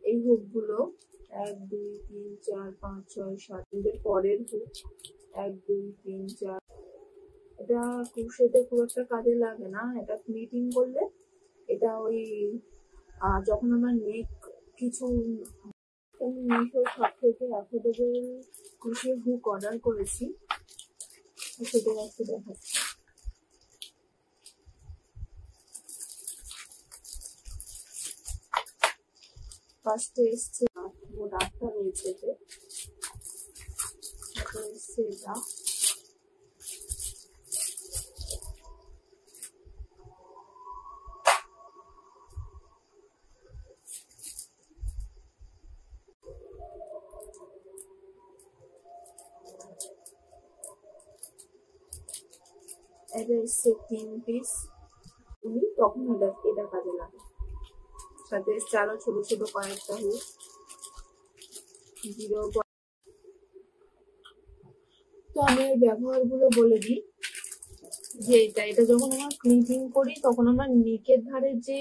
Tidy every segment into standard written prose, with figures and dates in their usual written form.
এই হুক গুলো 1 2 3 4 5 6 7 এর পরের হুক 1 2 3 4। এটা ক্রোশেতে খুব একটা কাজে লাগে না, এটা প্লিটিং করলে। এটা ওই যখন আমার নেক কিছু মিশো শপ থেকে অ্যাফোর্ডেবল ক্রোশের হুক অর্ডার করেছি, সেটা একটু দেখাচ্ছি। ফার্স্টে এসছে মোট 8টা রয়েছে, এসছে এটা এসছে 3 পিস। তখন এটা কাজে লাগে। সাথে এসছে আরো ছোট ছোট কয়েকটা হুক 0। তো আমি এর ব্যবহার গুলো বলে দিই যে এটা যখন আমরা ক্লিপিং করি তখন আমরা নেকের ধারে যে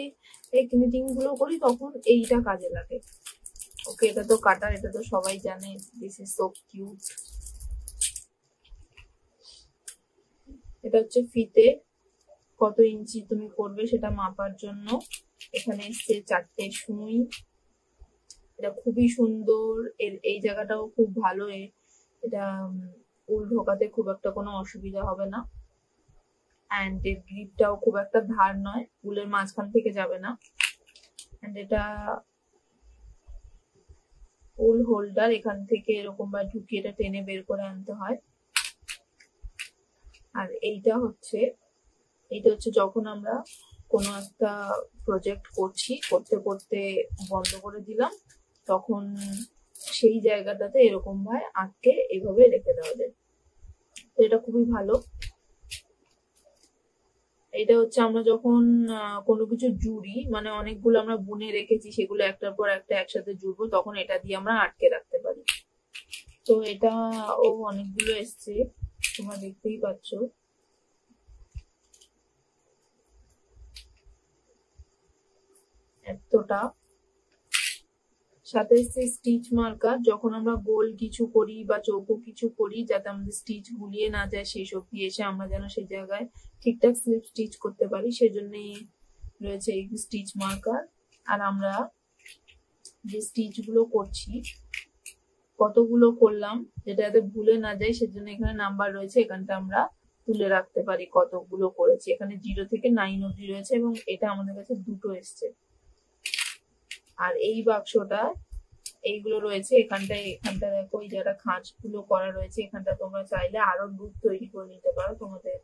এই ক্লিপিং গুলো করি তখন এইটা কাজে লাগে। ওকে, এটা তো কাটার, এটা তো সবাই জানে। This is so cute. এটা হচ্ছে ফিতে, কত ইঞ্চি তুমি করবে সেটা মাপার জন্য। এখানে এসছে 4টে সুই। এটা খুবই সুন্দর, এই জায়গাটাও খুব ভালো। এটা উল ঢোকাতে খুব একটা কোনো অসুবিধা হবে না। অ্যান্ড এর গ্রিপটাও খুব একটা ধার নয়, উলের মাঝখান থেকে যাবে না। অ্যান্ড এটা উল হোল্ডার, এখান থেকে এরকম বা ঢুকিয়ে এটা টেনে বের করে আনতে হয়। আর এইটা হচ্ছে যখন আমরা কোনো একটা প্রজেক্ট করতে করতে বন্ধ করে দিলাম, তখন সেই জায়গাটাতে এরকম ভাবে আটকে এইভাবে রেখে দেওয়া যায়। তো এটা খুবই ভালো। এটা হচ্ছে আমরা যখন কোনো কিছু জুড়ি, মানে অনেকগুলো আমরা বুনে রেখেছি, সেগুলো একটার পর একটা একসাথে জুড়বো, তখন এটা দিয়ে আমরা আটকে রাখতে পারি। তো এটা অনেকগুলো এসছে, তোমরা দেখতেই পাচ্ছ। এতটা। সাথে এসছে স্টিচ মার্কার, যখন আমরা গোল কিছু করি বা চৌকো কিছু করি, যাতে আমাদের স্টিচ গুলিয়ে না যায়, সেই সব দিয়ে এসে আমরা যেন সেই জায়গায় ঠিকঠাক স্লিপ স্টিচ করতে পারি, সেজন্যই রয়েছে এই স্টিচ মার্কার। আর আমরা যে স্টিচ গুলো করছি, কতগুলো করলাম, যেটা যাতে ভুলে না যায়, সেজন্য এখানে নাম্বার রয়েছে, এখানটা আমরা তুলে রাখতে পারি কতগুলো করেছি। এখানে 0 থেকে 9 অব্দি রয়েছে, এবং এটা আমাদের কাছে 2টো এসছে। আর এই বাক্সটা এইগুলো রয়েছে এখানটা দেখো, এই যারা খাঁজ গুলো করা রয়েছে, এখানটা তোমরা চাইলে আরো গ্রুপ তৈরি করে নিতে পারো তোমাদের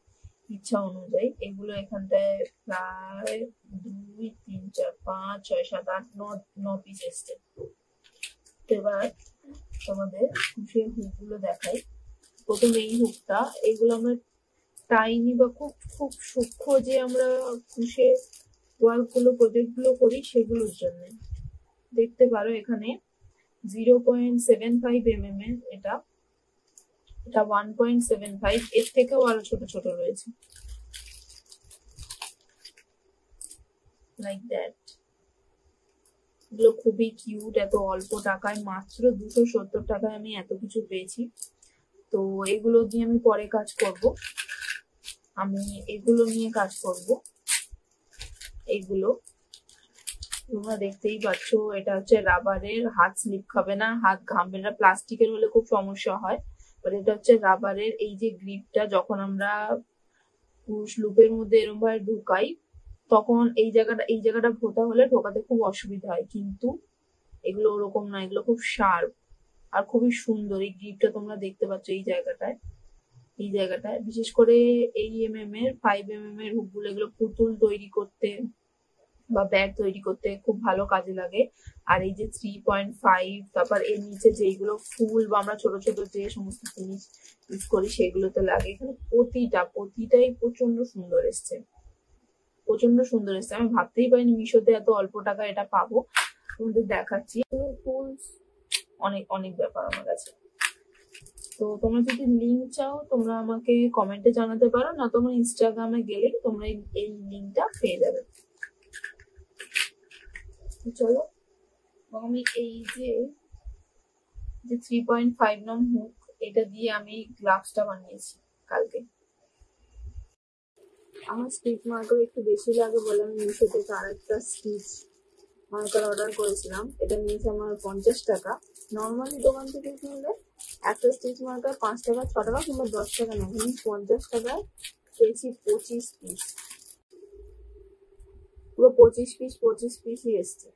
ইচ্ছা অনুযায়ী। এগুলো এখানটায় প্রায় 2 3 4 5 6 7 8 9 পিস এসছে। এবার তোমাদের কুশের হুক গুলো দেখাই। প্রথমে এই হুকটা, এইগুলো আমরা টাইনি বা খুব খুব সূক্ষ্ম যে আমরা কুশে ওয়ার্ক গুলো প্রজেক্ট গুলো করি, সেগুলোর জন্য দেখতে পারো এখানে 0.75 mm এর এটা 1.75, এর থেকেও আরো ছোট ছোট রয়েছে, লাইক দ্যাট। এগুলো খুবই কিউট। এত অল্প টাকায়, মাত্র 270 টাকায় আমি এত কিছু পেয়েছি। তো এগুলো দিয়ে আমি পরে কাজ করব, আমি এগুলো নিয়ে কাজ করব। এইগুলো তোমরা দেখতেই পাচ্ছ, এটা হচ্ছে রাবারের, হাত স্লিপ খাবে না, হাত ঘামবে না। প্লাস্টিকের হলে খুব সমস্যা হয়, বাট এটা হচ্ছে রাবারের। এই যে গ্রিপটা যখন আমরা পুশ লুপের মধ্যে এরকম ভাবে ঢুকাই, তখন এই জায়গাটা ভোতা হলে ঢোকাতে খুব অসুবিধা হয়, কিন্তু এগুলো ওরকম না, এগুলো খুব শার্প আর খুবই সুন্দর। এই গ্রিপটা তোমরা দেখতে পাচ্ছ এই জায়গাটায় বিশেষ করে এই এর 5 mm এর হুকগুলো, এগুলো পুতুল তৈরি করতে বা ব্যাগ তৈরি করতে খুব ভালো কাজে লাগে। আর এই যে 3.5, তারপর এর নিচে যেগুলো ফুল বা আমরা ছোট ছোট যে সমস্ত জিনিস ইউজ করি, সেগুলোতে লাগে। এখানে প্রতিটাই প্রচন্ড সুন্দর এসছে। আমি ভাবতেই পারিনি মিশোতে এত অল্প টাকা এটা পাবো। তোমাদের দেখাচ্ছি, টুলস অনেক অনেক ব্যাপার আমার কাছে। তো তোমরা যদি লিঙ্ক চাও, তোমরা আমাকে কমেন্টে জানাতে পারো, না তোমরা ইনস্টাগ্রামে গেলে তোমরা এই লিঙ্কটা পেয়ে যাবে। চলো, আমি এই যে 3.5 নং হুক, এটা দিয়ে আমি গ্লাভসটা বানিয়েছি কালকে। আমার স্টিচ মার্কার একটু বেশি লাগে বলে আমি মিশো থেকে আরেকটা স্টিচ মার্কার অর্ডার করেছিলাম। এটা নিয়েছে আমার 50 টাকা। নর্মালি দোকান থেকে কিনলে একটা স্টিচ মার্কার 5 টাকা, 6 টাকা কিংবা 10 টাকা নেয়, আমি 50 টাকায় পেয়েছি 25 পিস। পুরো 25 পিসই এসছে।